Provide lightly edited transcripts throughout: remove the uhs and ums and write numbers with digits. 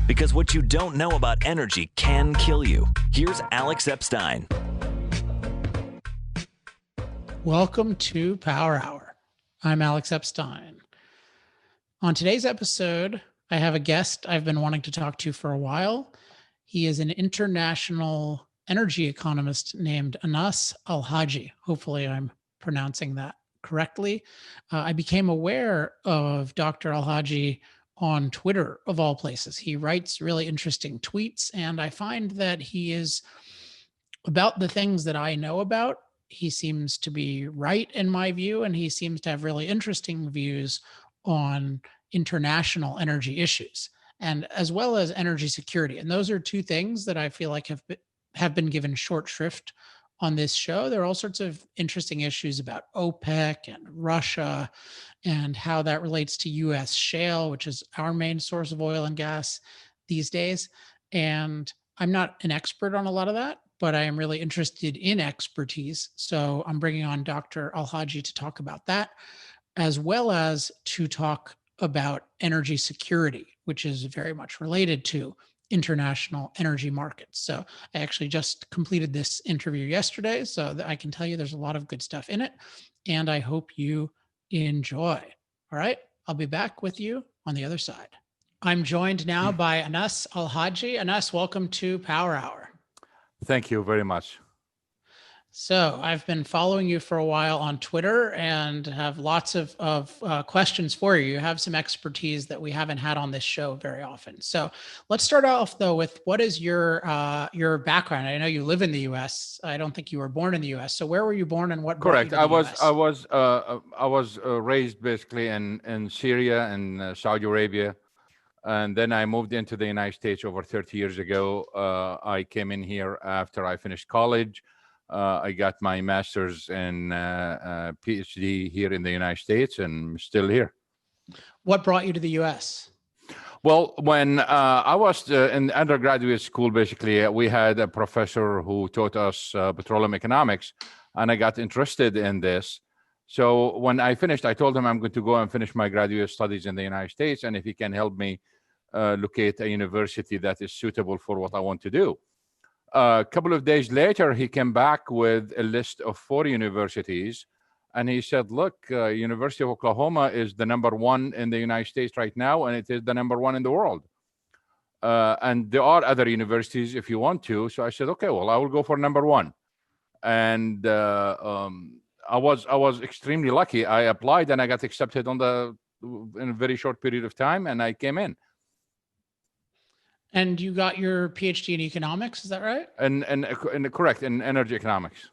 Because what you don't know about energy can kill you. Here's Alex Epstein. Welcome to Power Hour. I'm Alex Epstein. On today's episode, I have a guest I've been wanting to talk to for a while. He is an international energy economist named Anas Alhajji. Hopefully I'm pronouncing that correctly. I became aware of Dr. Alhajji on Twitter, of all places. He writes really interesting tweets, and I find that he is about the things that I know about. He seems to be right in my view, and he seems to have really interesting views on international energy issues, and as well as energy security. And those are two things that I feel like have been given short shrift on this show. There are all sorts of interesting issues about OPEC and Russia and how that relates to US shale, which is our main source of oil and gas these days. And I'm not an expert on a lot of that, but I am really interested in expertise. So I'm bringing on Dr. Alhajji to talk about that, as well as to talk about energy security, which is very much related to international energy markets. So I actually just completed this interview yesterday, so that I can tell you there's a lot of good stuff in it, and I hope you enjoy. All right, I'll be back with you on the other side. I'm joined now by Anas Alhajji. Anas, welcome to Power Hour. Thank you very much. So I've been following you for a while on Twitter and have lots of questions for you. You have some expertise that we haven't had on this show very often. So let's start off though with what is your background? I know you live in the U.S. I don't think you were born in the U.S. So where were you born and what? Correct. I was raised basically in Syria and Saudi Arabia, and then I moved into the United States over 30 years ago. I came in here after I finished college. I got my master's in PhD here in the United States, and I'm still here. What brought you to the U.S.? Well, when I was in undergraduate school, basically, we had a professor who taught us petroleum economics, and I got interested in this. So when I finished, I told him I'm going to go and finish my graduate studies in the United States, and if he can help me locate a university that is suitable for what I want to do. A couple of days later, he came back with a list of 4 universities, and he said, look, University of Oklahoma is the #1 in the United States right now, and it is the #1 in the world. And there are other universities if you want to. So I said, okay, well, I will go for #1. And I was extremely lucky. I applied and I got accepted in a very short period of time, and I came in. And you got your PhD in economics, is that right? Correct, in energy economics.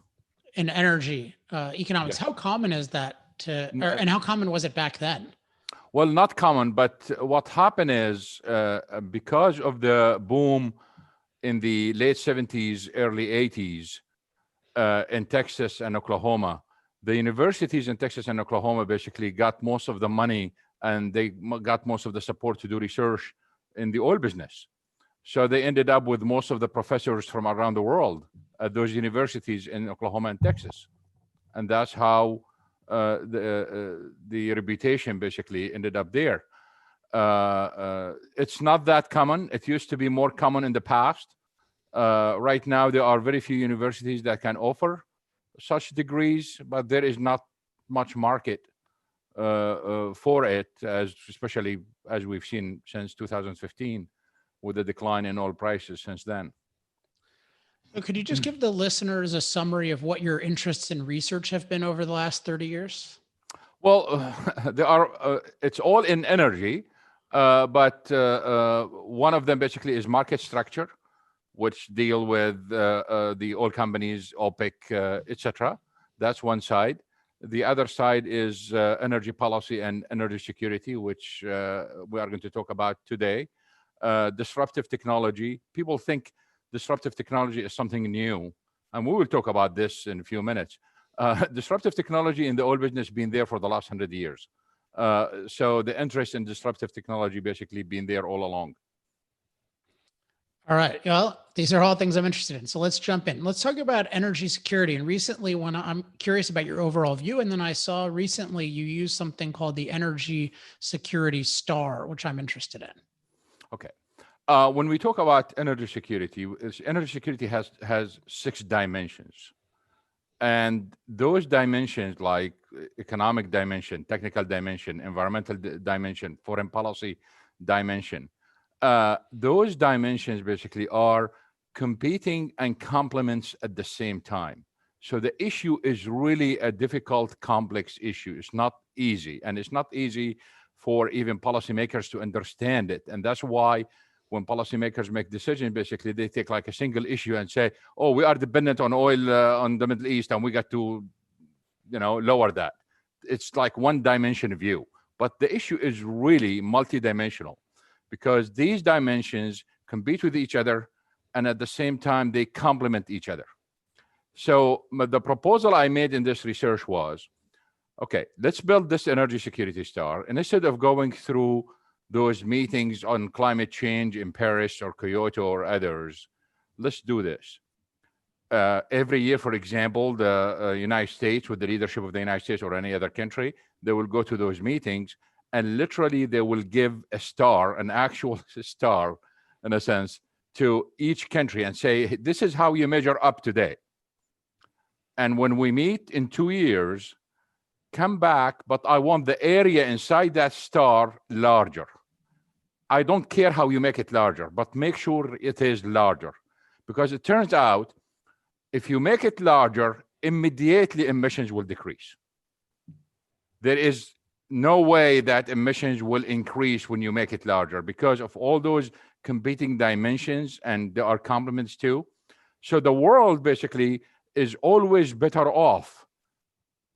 In energy economics. Yes. How common is that and how common was it back then? Well, not common, but what happened is because of the boom in the late 70s, early 80s in Texas and Oklahoma, the universities in Texas and Oklahoma basically got most of the money, and they got most of the support to do research in the oil business. So they ended up with most of the professors from around the world at those universities in Oklahoma and Texas. And that's how the reputation basically ended up there. It's not that common. It used to be more common in the past. Right now, there are very few universities that can offer such degrees, but there is not much market for it, especially as we've seen since 2015. With the decline in oil prices since then. So could you just give the listeners a summary of what your interests in research have been over the last 30 years? Well, it's all in energy, but one of them basically is market structure, which deal with the oil companies, OPEC, etc. That's one side. The other side is energy policy and energy security, which we are going to talk about today. Disruptive technology. People think disruptive technology is something new, and we will talk about this in a few minutes. Disruptive technology in the oil business has been there for the last 100 years. So the interest in disruptive technology basically been there all along. All right. Well, these are all things I'm interested in. So let's jump in. Let's talk about energy security. And recently, when I'm curious about your overall view, and then I saw recently you used something called the Energy Security Star, which I'm interested in. Okay. When we talk about energy security has 6 dimensions. And those dimensions, like economic dimension, technical dimension, environmental dimension, foreign policy dimension, those dimensions basically are competing and complements at the same time. So the issue is really a difficult, complex issue. It's not easy, and it's not easy for even policymakers to understand it. And that's why when policymakers make decisions, basically they take like a single issue and say, "Oh, we are dependent on oil on the Middle East, and we got to, lower that." It's like one dimension view, but the issue is really multidimensional because these dimensions compete with each other, and at the same time they complement each other. So the proposal I made in this research was, okay, let's build this energy security star, and instead of going through those meetings on climate change in Paris or Kyoto or others, let's do this. Every year, for example, the United States, with the leadership of the United States or any other country, they will go to those meetings, and literally they will give a star, an actual star, in a sense, to each country and say, this is how you measure up today. And when we meet in 2 years, come back, but I want the area inside that star larger. I don't care how you make it larger, but make sure it is larger. Because it turns out, if you make it larger, immediately emissions will decrease. There is no way that emissions will increase when you make it larger because of all those competing dimensions, and there are complements too. So the world basically is always better off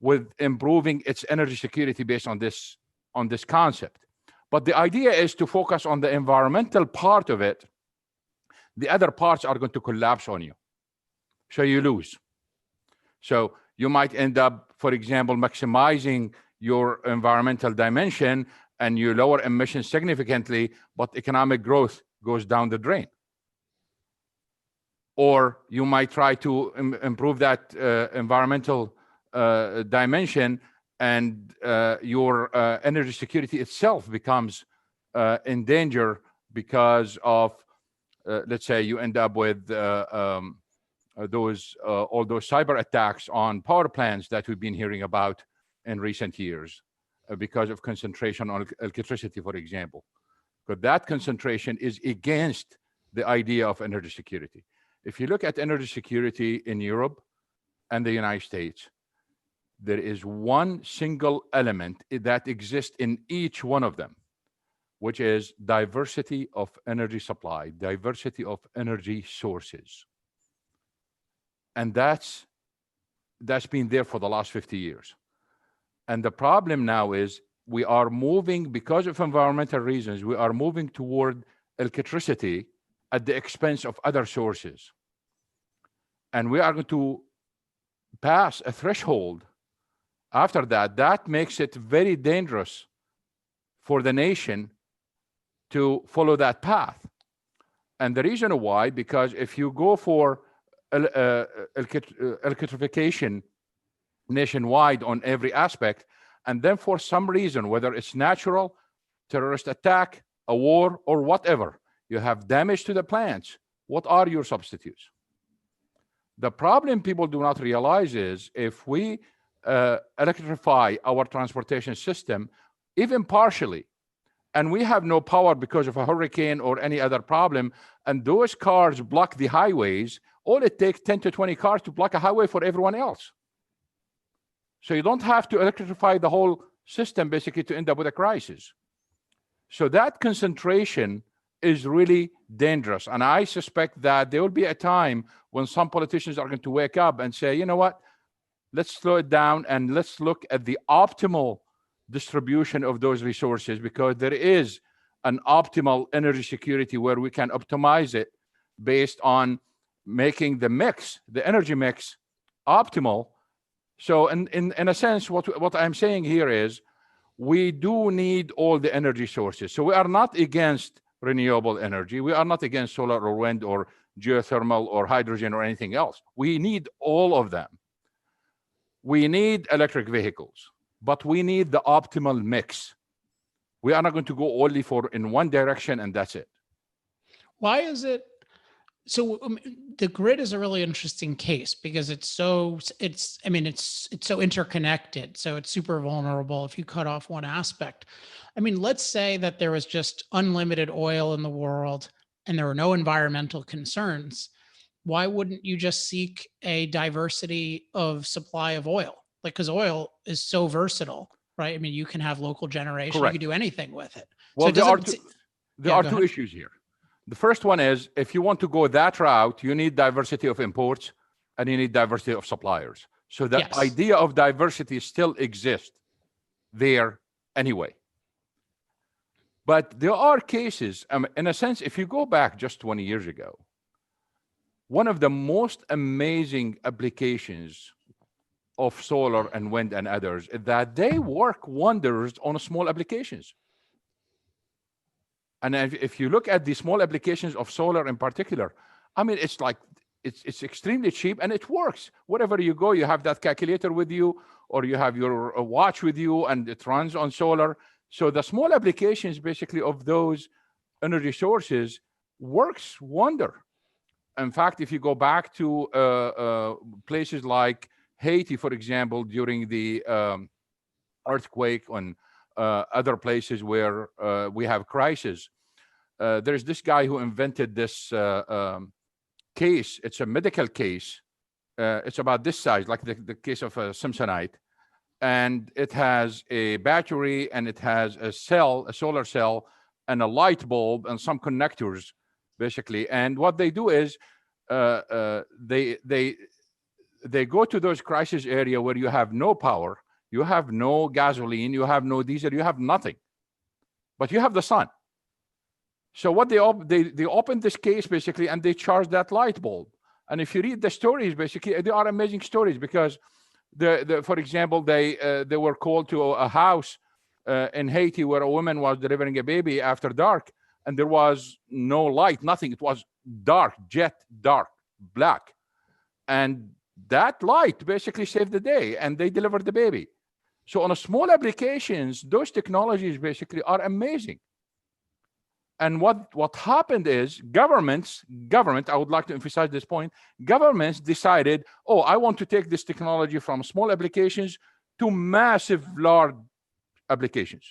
with improving its energy security based on this concept. But the idea is to focus on the environmental part of it. The other parts are going to collapse on you. So you lose. So you might end up, for example, maximizing your environmental dimension and you lower emissions significantly, but economic growth goes down the drain. Or you might try to improve that environmental dimension, and your energy security itself becomes in danger because of, let's say, you end up with all those cyber attacks on power plants that we've been hearing about in recent years because of concentration on electricity, for example. But that concentration is against the idea of energy security. If you look at energy security in Europe and the United States, there is one single element that exists in each one of them, which is diversity of energy supply, diversity of energy sources. And that's been there for the last 50 years. And the problem now is we are moving, because of environmental reasons, we are moving toward electricity at the expense of other sources. And we are going to pass a threshold after that. That makes it very dangerous for the nation to follow that path. And the reason why, because if you go for electrification nationwide on every aspect, and then for some reason, whether it's natural, terrorist attack, a war, or whatever, you have damage to the plants, what are your substitutes? The problem people do not realize is if we electrify our transportation system, even partially, and we have no power because of a hurricane or any other problem, and those cars block the highways, all it takes 10 to 20 cars to block a highway for everyone else. So you don't have to electrify the whole system basically to end up with a crisis. So that concentration is really dangerous. And I suspect that there will be a time when some politicians are going to wake up and say, you know what, let's slow it down and let's look at the optimal distribution of those resources, because there is an optimal energy security where we can optimize it based on making the mix, the energy mix, optimal. So in a sense, what I'm saying here is we do need all the energy sources. So we are not against renewable energy. We are not against solar or wind or geothermal or hydrogen or anything else. We need all of them. We need electric vehicles, but we need the optimal mix. We are not going to go only in one direction and that's it. Why is it? So the grid is a really interesting case because it's so interconnected. So it's super vulnerable if you cut off one aspect. I mean, let's say that there was just unlimited oil in the world and there were no environmental concerns. Why wouldn't you just seek a diversity of supply of oil? Like, because oil is so versatile, right? I mean, you can have local generation, you can Correct. do anything with it. Well, So it there are doesn't. there Yeah, are go two ahead. issues here. The first one is if you want to go that route, you need diversity of imports and you need diversity of suppliers. So the Yes. idea of diversity still exists there anyway. But there are cases, in a sense, if you go back just 20 years ago, one of the most amazing applications of solar and wind and others is that they work wonders on small applications. And if you look at the small applications of solar in particular, I mean, it's like it's extremely cheap and it works. Wherever you go, you have that calculator with you, or you have your watch with you, and it runs on solar. So the small applications, basically, of those energy sources works wonder. In fact, if you go back to places like Haiti, for example, during the earthquake, and other places where we have crisis, there's this guy who invented this case. It's a medical case. It's about this size, like the case of a Samsonite. And it has a battery, and it has a cell, a solar cell, and a light bulb, and some connectors, basically. And what they do is they go to those crisis area where you have no power, you have no gasoline, you have no diesel, you have nothing, but you have the sun. So what they open this case, basically, and they charge that light bulb. And if you read the stories, basically, they are amazing stories, because for example, they were called to a house in Haiti where a woman was delivering a baby after dark, and there was no light, nothing. It was dark, jet dark, black. And that light basically saved the day, and they delivered the baby. So on a small applications, those technologies basically are amazing. And what happened is government, I would like to emphasize this point, governments decided, oh, I want to take this technology from small applications to massive, large applications.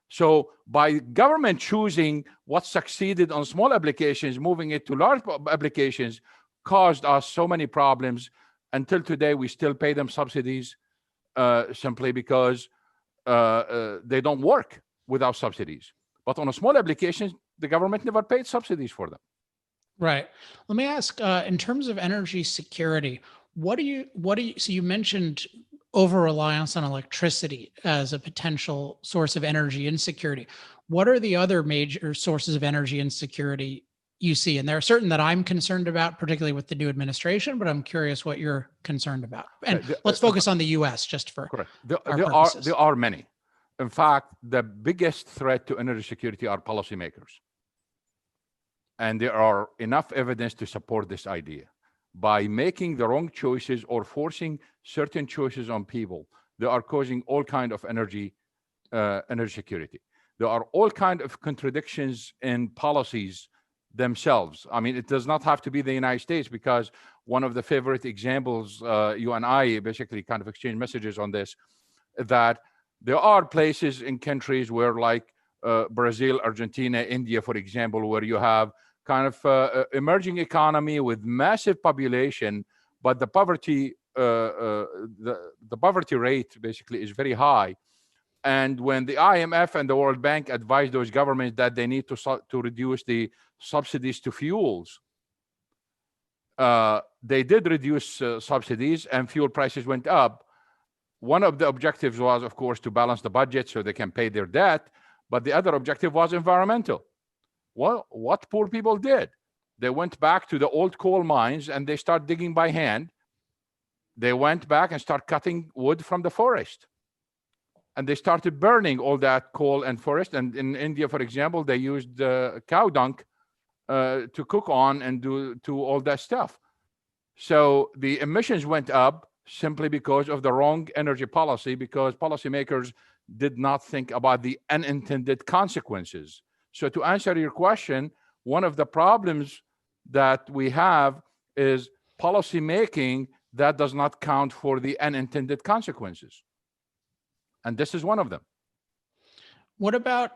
So by government choosing what succeeded on small applications, moving it to large applications, caused us so many problems. Until today, we still pay them subsidies simply because they don't work without subsidies. But on a small applications, the government never paid subsidies for them. Right. Let me ask, in terms of energy security, what do you, so you mentioned over-reliance on electricity as a potential source of energy insecurity. What are the other major sources of energy insecurity you see? And there are certain that I'm concerned about, particularly with the new administration, but I'm curious what you're concerned about. And let's focus on the US just for correct. our purposes. There are many. In fact, the biggest threat to energy security are policymakers. And there are enough evidence to support this idea. By making the wrong choices or forcing certain choices on people, they are causing all kinds of energy security. There are all kinds of contradictions in policies themselves. I mean, it does not have to be the United States, because one of the favorite examples, you and I basically kind of exchange messages on this, that there are places in countries where, like Brazil, Argentina, India, for example, where you have kind of emerging economy with massive population, but the poverty the poverty rate basically is very high. And when the IMF and the World Bank advise those governments that they need to reduce the subsidies to fuels, they did reduce subsidies, and fuel prices went up. One of the objectives was, of course, to balance the budget so they can pay their debt, but the other objective was environmental. Well, what poor people did, they went back to the old coal mines and they start digging by hand. They went back and start cutting wood from the forest. And they started burning all that coal and forest. And in India, for example, they used cow dung to cook on and do all that stuff. So the emissions went up simply because of the wrong energy policy, because policymakers did not think about the unintended consequences. So to answer your question, one of the problems that we have is policy making that does not count for the unintended consequences. And this is one of them. What about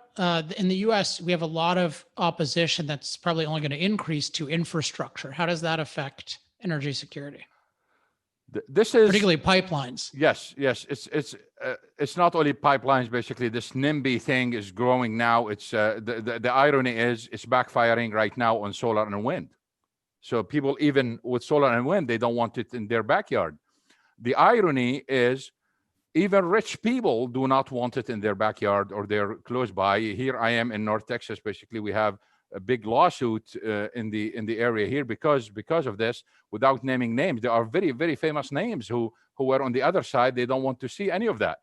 in the US, we have a lot of opposition that's probably only going to increase to infrastructure. How does that affect energy security? This is particularly pipelines. Yes. It's not only pipelines. Basically, this NIMBY thing is growing now. It's the irony is it's backfiring right now on solar and wind. So people, even with solar and wind, they don't want it in their backyard. The irony is even rich people do not want it in their backyard or they're close by. Here I am in North Texas. Basically, we have a big lawsuit in the area here because of this. Without naming names, there are very, very famous names who were on the other side. They don't want to see any of that.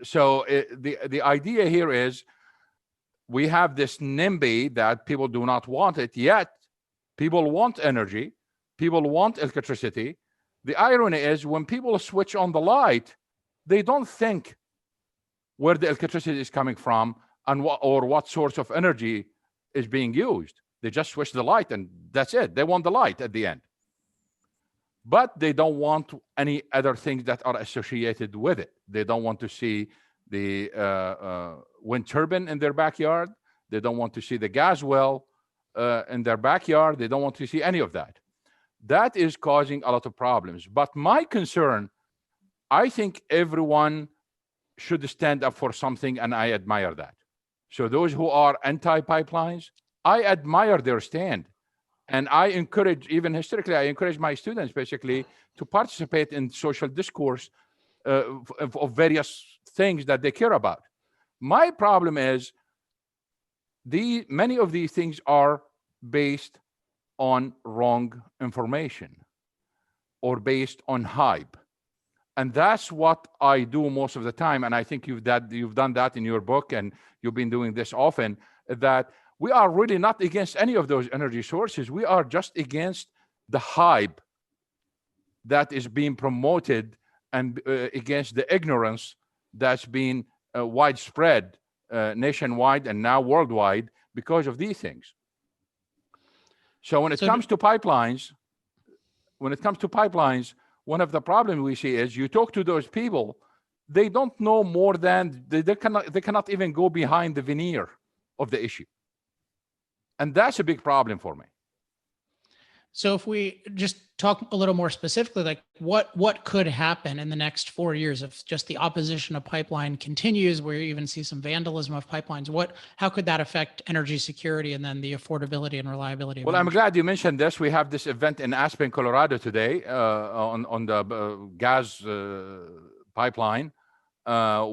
So the idea here is we have this NIMBY that people do not want it, yet people want energy, people want electricity. The irony is when people switch on the light, they don't think where the electricity is coming from and what source of energy is being used. They just switch the light and that's it. They want the light at the end. But they don't want any other things that are associated with it. They don't want to see the wind turbine in their backyard. They don't want to see the gas well in their backyard. They don't want to see any of that. That is causing a lot of problems. But my concern, I think everyone should stand up for something, and I admire that. So those who are anti-pipelines, I admire their stand. And I encourage, even historically, I encourage my students basically to participate in social discourse of various things that they care about. My problem is many of these things are based on wrong information or based on hype. And that's what I do most of the time. And I think you've done that in your book, and you've been doing this often, that we are really not against any of those energy sources. We are just against the hype that is being promoted and against the ignorance that's been widespread nationwide and now worldwide because of these things. So when it comes to pipelines, one of the problems we see is you talk to those people, they don't know more than they cannot even go behind the veneer of the issue. And that's a big problem for me. So if we just talk a little more specifically, like what could happen in the next 4 years if just the opposition of pipeline continues, where you even see some vandalism of pipelines? How could that affect energy security and then the affordability and reliability of Well, energy? I'm glad you mentioned this. We have this event in Aspen, Colorado today on the gas pipeline,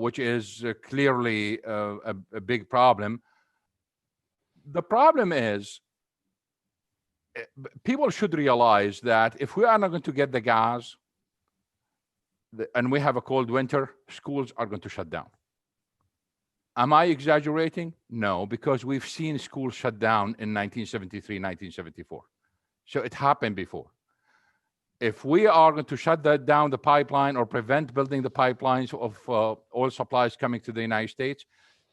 which is clearly a big problem. The problem is, people should realize that if we are not going to get the gas and we have a cold winter, schools are going to shut down. Am I exaggerating? No, because we've seen schools shut down in 1973, 1974. So it happened before. If we are going to shut down the pipeline or prevent building the pipelines of oil supplies coming to the United States,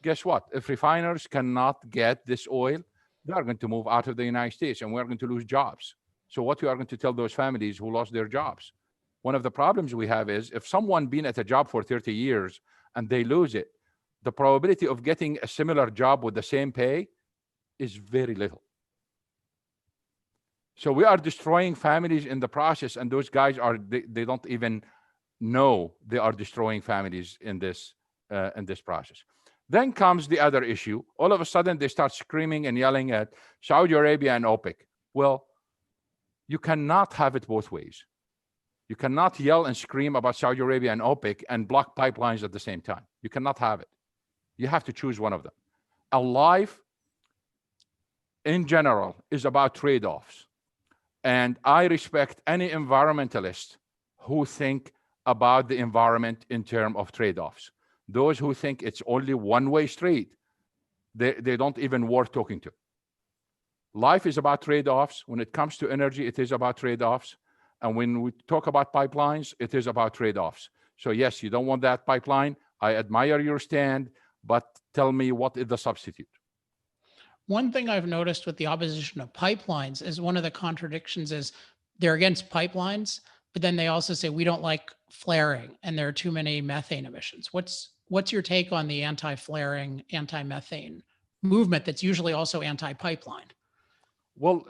guess what? If refiners cannot get this oil, they are going to move out of the United States and we're going to lose jobs. So what we are going to tell those families who lost their jobs? One of the problems we have is if someone been at a job for 30 years and they lose it, the probability of getting a similar job with the same pay is very little. So we are destroying families in the process, and those guys they don't even know they are destroying families in this process. Then comes the other issue. All of a sudden, they start screaming and yelling at Saudi Arabia and OPEC. Well, you cannot have it both ways. You cannot yell and scream about Saudi Arabia and OPEC and block pipelines at the same time. You cannot have it. You have to choose one of them. A life, in general, is about trade-offs. And I respect any environmentalist who think about the environment in terms of trade-offs. Those who think it's only one-way street, they don't even worth talking to. Life is about trade-offs. When it comes to energy, it is about trade-offs. And when we talk about pipelines, it is about trade-offs. So yes, you don't want that pipeline. I admire your stand, but tell me what is the substitute. One thing I've noticed with the opposition of pipelines is one of the contradictions is they're against pipelines, but then they also say we don't like flaring and there are too many methane emissions. What's your take on the anti-flaring, anti-methane movement that's usually also anti-pipeline? Well,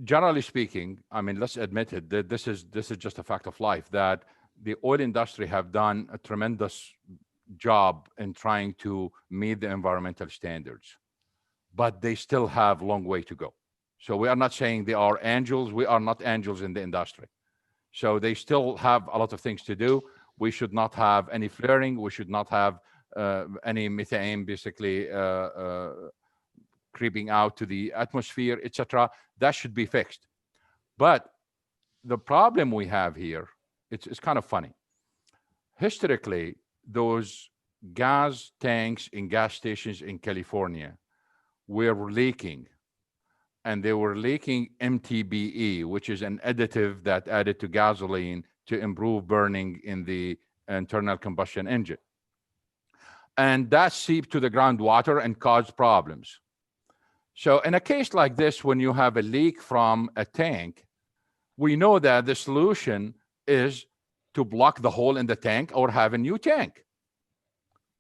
generally speaking, I mean, let's admit it, that this is just a fact of life, that the oil industry have done a tremendous job in trying to meet the environmental standards, but they still have a long way to go. So we are not saying they are angels. We are not angels in the industry. So they still have a lot of things to do. We should not have any flaring. We should not have any methane basically creeping out to the atmosphere, etc. That should be fixed. But the problem we have here, it's kind of funny. Historically, those gas tanks in gas stations in California were leaking, and they were leaking MTBE, which is an additive that added to gasoline to improve burning in the internal combustion engine. And that seeped to the groundwater and caused problems. So in a case like this, when you have a leak from a tank, we know that the solution is to block the hole in the tank or have a new tank.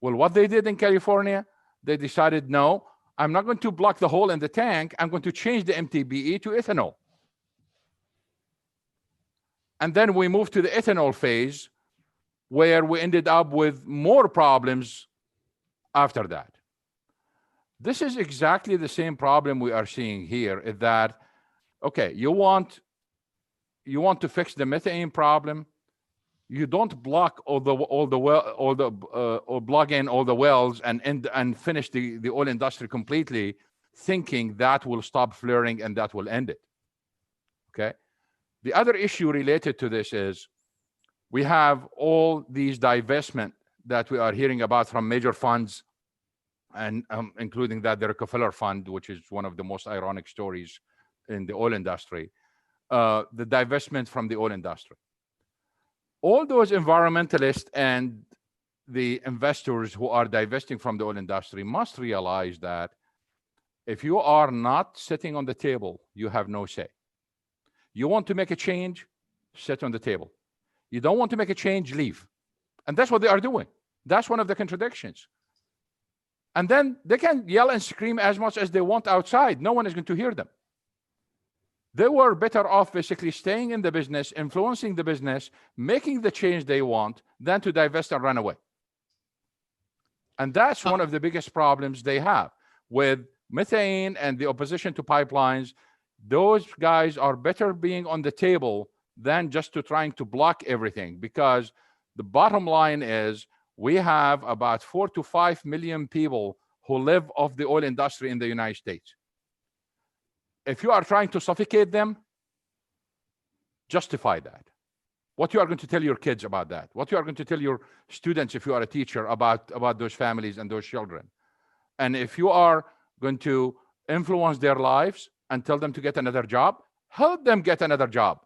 Well, what they did in California, they decided, no, I'm not going to block the hole in the tank. I'm going to change the MTBE to ethanol. And then we moved to the ethanol phase, where we ended up with more problems after that. This is exactly the same problem we are seeing here, is that, okay, you want to fix the methane problem. You don't block or plug in all the wells and finish the oil industry completely, thinking that will stop flaring and that will end it. Okay. The other issue related to this is we have all these divestment that we are hearing about from major funds, and including that the Rockefeller Fund, which is one of the most ironic stories in the oil industry, the divestment from the oil industry. All those environmentalists and the investors who are divesting from the oil industry must realize that if you are not sitting on the table, you have no say. You want to make a change, sit on the table. You don't want to make a change, leave. And that's what they are doing. That's one of the contradictions. And then they can yell and scream as much as they want outside. No one is going to hear them. They were better off basically staying in the business, influencing the business, making the change they want, than to divest and run away. And that's one of the biggest problems they have with methane and the opposition to pipelines. Those guys are better being on the table than just to trying to block everything, because the bottom line is we have about 4 to 5 million people who live off the oil industry in the United States. If you are trying to suffocate them, justify that. What you are going to tell your kids about that? What you are going to tell your students if you are a teacher about those families and those children? And if you are going to influence their lives and tell them to get another job, help them get another job.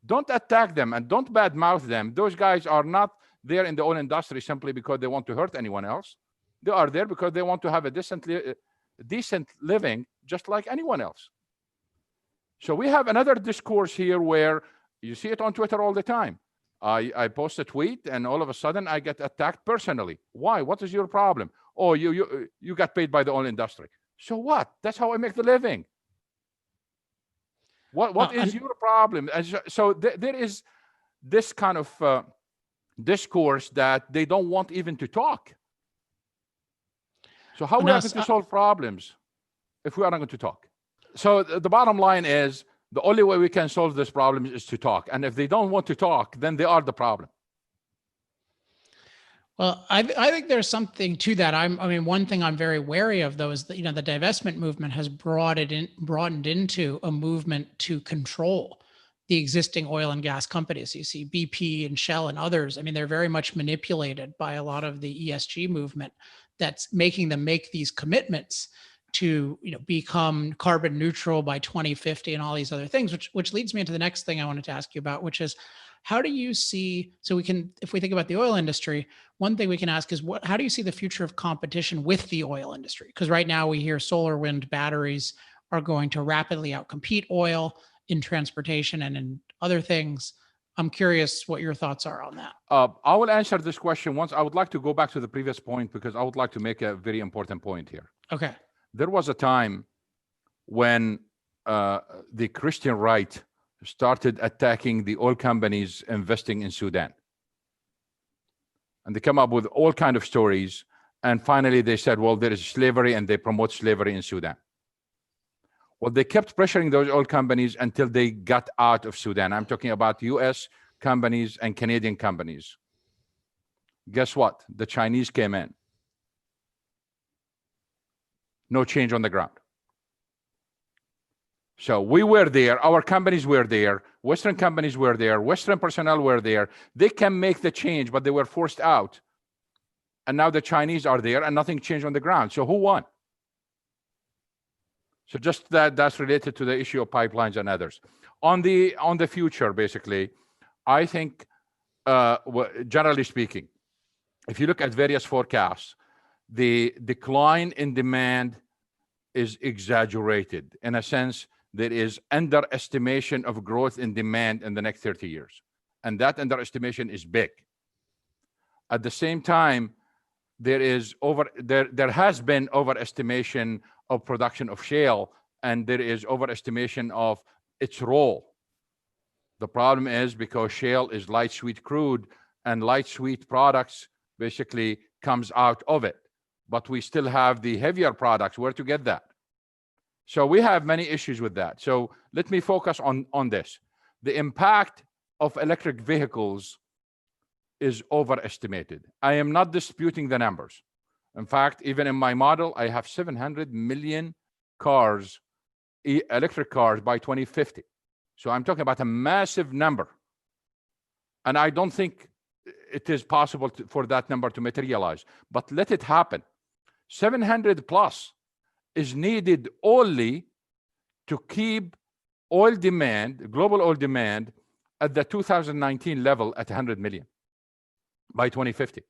Don't attack them and don't badmouth them. Those guys are not there in the oil industry simply because they want to hurt anyone else. They are there because they want to have a decent living just like anyone else. So we have another discourse here where you see it on Twitter all the time. I post a tweet and all of a sudden I get attacked personally. Why? What is your problem? Oh, you got paid by the oil industry. So what? That's how I make the living. What is your problem? So there is this kind of discourse that they don't want even to talk. So how are we going to solve problems if we are not going to talk? So the bottom line is the only way we can solve this problem is to talk. And if they don't want to talk, then they are the problem. Well, I think there's something to that. I mean, one thing I'm very wary of, though, is that, the divestment movement has broadened into a movement to control the existing oil and gas companies. You see BP and Shell and others. I mean, they're very much manipulated by a lot of the ESG movement that's making them make these commitments to become carbon neutral by 2050 and all these other things, which leads me into the next thing I wanted to ask you about, which is How do you see, so we can, if we think about the oil industry, one thing we can ask is how do you see the future of competition with the oil industry? Because right now we hear solar wind batteries are going to rapidly outcompete oil in transportation and in other things. I'm curious what your thoughts are on that. I will answer this question once. I would like to go back to the previous point because I would like to make a very important point here. Okay. There was a time when the Christian right started attacking the oil companies investing in Sudan. And they come up with all kinds of stories. And finally, they said, well, there is slavery, and they promote slavery in Sudan. Well, they kept pressuring those oil companies until they got out of Sudan. I'm talking about US companies and Canadian companies. Guess what? The Chinese came in. No change on the ground. So we were there, our companies were there, Western companies were there, Western personnel were there. They can make the change, but they were forced out. And now the Chinese are there and nothing changed on the ground. So who won? So just that's related to the issue of pipelines and others. On the future, basically, I think, generally speaking, if you look at various forecasts, the decline in demand is exaggerated. In a sense, there is underestimation of growth in demand in the next 30 years. And that underestimation is big. At the same time, there has been overestimation of production of shale, and there is overestimation of its role. The problem is because shale is light sweet crude, and light sweet products basically comes out of it. But we still have the heavier products. Where to get that? So we have many issues with that. So let me focus on this. The impact of electric vehicles is overestimated. I am not disputing the numbers. In fact, even in my model, I have 700 million cars, electric cars by 2050. So I'm talking about a massive number. And I don't think it is possible for that number to materialize, but let it happen. 700 plus is needed only to keep oil demand, global oil demand, at the 2019 level at 100 million by 2050.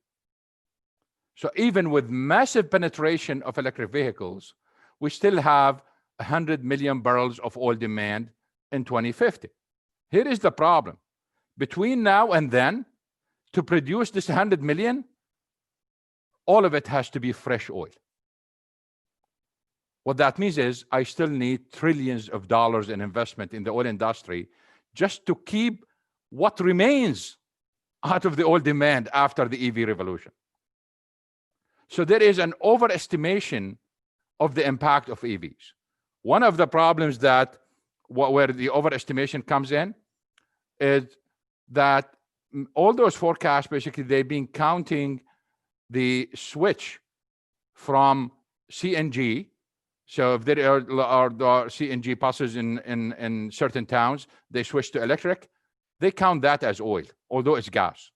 So even with massive penetration of electric vehicles, we still have 100 million barrels of oil demand in 2050. Here is the problem. Between now and then, to produce this 100 million, all of it has to be fresh oil. What that means is I still need trillions of dollars in investment in the oil industry just to keep what remains out of the oil demand after the EV revolution. So there is an overestimation of the impact of EVs. One of the problems that where the overestimation comes in is that all those forecasts, basically, they've been counting the switch from CNG. So if there are CNG buses in certain towns, they switch to electric. They count that as oil, although it's gas.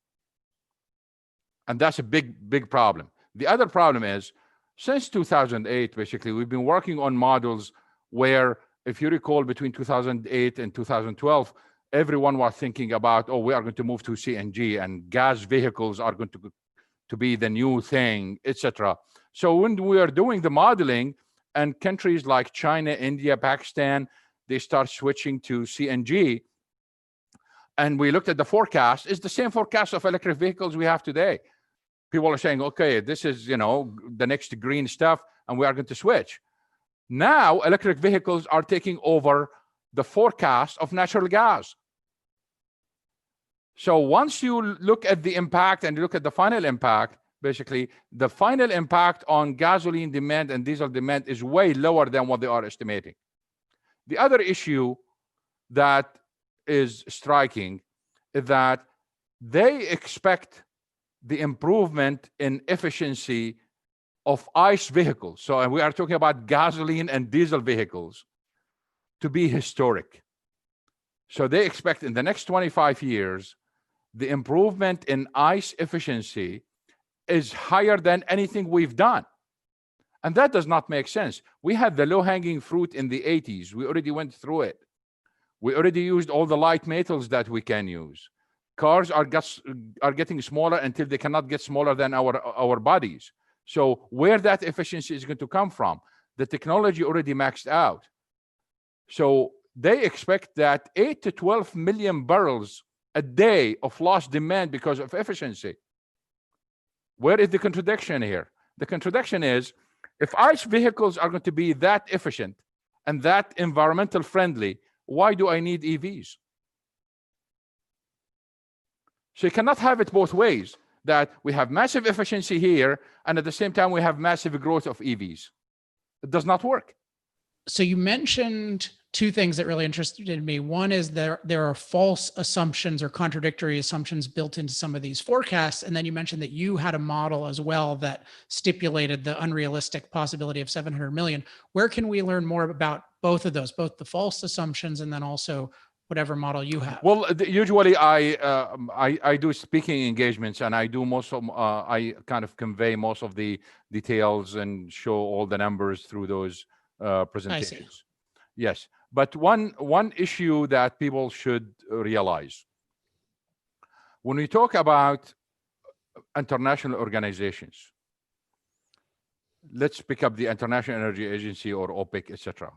And that's a big problem. The other problem is, since 2008, basically, we've been working on models where, if you recall, between 2008 and 2012, everyone was thinking about, oh, we are going to move to CNG and gas vehicles are going to be the new thing, etc. So when we are doing the modeling, and countries like China, India, Pakistan, they start switching to CNG, and we looked at the forecast, it's the same forecast of electric vehicles we have today. People are saying, okay, this is, the next green stuff, and we are going to switch. Now, electric vehicles are taking over the forecast of natural gas. So once you look at the impact and look at the final impact, basically, the final impact on gasoline demand and diesel demand is way lower than what they are estimating. The other issue that is striking is that they expect the improvement in efficiency of ICE vehicles. So we are talking about gasoline and diesel vehicles to be historic. So they expect in the next 25 years, the improvement in ICE efficiency is higher than anything we've done. And that does not make sense. We had the low-hanging fruit in the 80s. We already went through it. We already used all the light metals that we can use. Cars are getting smaller until they cannot get smaller than our bodies. So where that efficiency is going to come from? The technology already maxed out. So they expect that 8 to 12 million barrels a day of lost demand because of efficiency. Where is the contradiction here? The contradiction is, if ICE vehicles are going to be that efficient and that environmental friendly, why do I need EVs? So you cannot have it both ways, that we have massive efficiency here and at the same time we have massive growth of EVs. It does not work. So you mentioned two things that really interested me. One is there are false assumptions or contradictory assumptions built into some of these forecasts. And then you mentioned that you had a model as well that stipulated the unrealistic possibility of 700 million. Where can we learn more about both of those, both the false assumptions and then also whatever model you have? Well, usually I do speaking engagements, and I do I kind of convey most of the details and show all the numbers through those presentations. Yes, but one issue that people should realize when we talk about international organizations, let's pick up the International Energy Agency or OPEC, etc.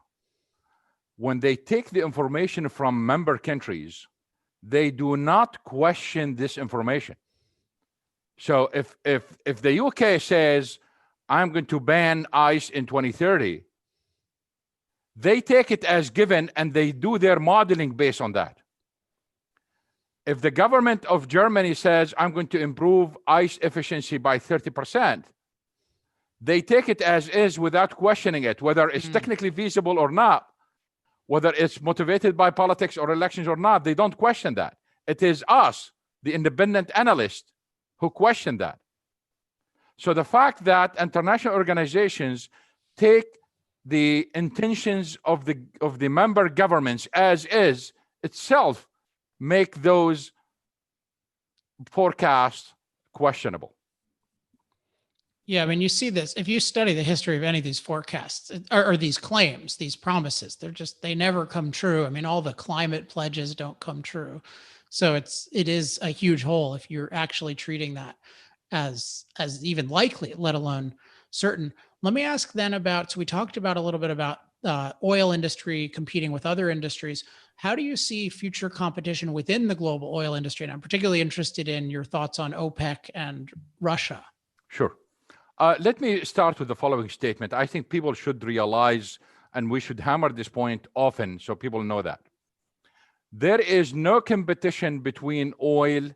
When they take the information from member countries, they do not question this information. So if the UK says, I'm going to ban ICE in 2030, they take it as given and they do their modeling based on that. If the government of Germany says, I'm going to improve ICE efficiency by 30%, they take it as is without questioning it, whether it's technically feasible or not, whether it's motivated by politics or elections or not. They don't question that. It is us, the independent analysts, who question that. So the fact that international organizations take the intentions of the member governments as is itself make those forecasts questionable. Yeah, I mean, you see this, if you study the history of any of these forecasts or these claims, these promises, they never come true. I mean, all the climate pledges don't come true. So it is a huge hole if you're actually treating that as even likely, let alone certain. Let me ask then about, so we talked about a little bit about oil industry competing with other industries. How do you see future competition within the global oil industry? And I'm particularly interested in your thoughts on OPEC and Russia. Sure. Let me start with the following statement. I think people should realize, and we should hammer this point often so people know that. There is no competition between oil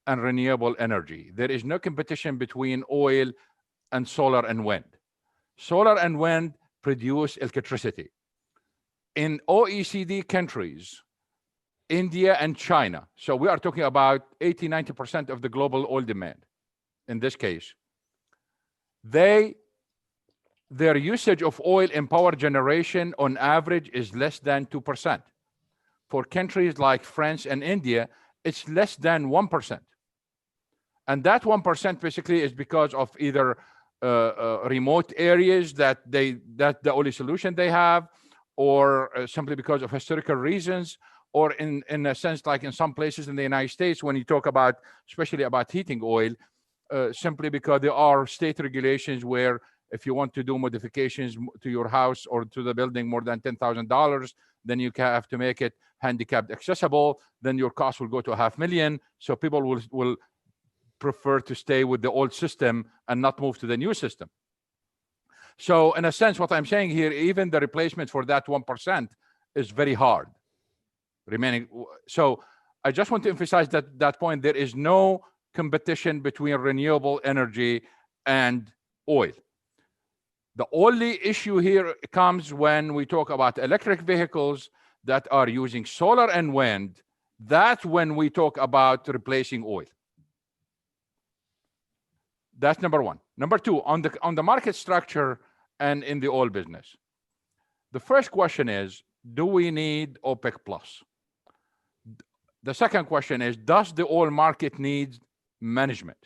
and renewable energy. There is no competition between oil and solar and wind. Solar and wind produce electricity. In OECD countries, India and China, so we are talking about 80-90% of the global oil demand in this case, their usage of oil in power generation on average is less than 2%. For countries like France and India, it's less than 1%. And that 1% basically is because of either remote areas that the only solution they have, or simply because of historical reasons, or in a sense, like in some places in the United States, when you talk about, especially about heating oil, simply because there are state regulations where if you want to do modifications to your house or to the building more than $10,000, then you have to make it handicapped accessible. Then your cost will go to $500,000. So people will prefer to stay with the old system and not move to the new system. So in a sense, what I'm saying here, even the replacement for that 1% is very hard remaining. So I just want to emphasize that point. There is no competition between renewable energy and oil. The only issue here comes when we talk about electric vehicles that are using solar and wind. That's when we talk about replacing oil. That's number one. Number two, on the market structure and in the oil business. The first question is, do we need OPEC plus? The second question is, does the oil market need management?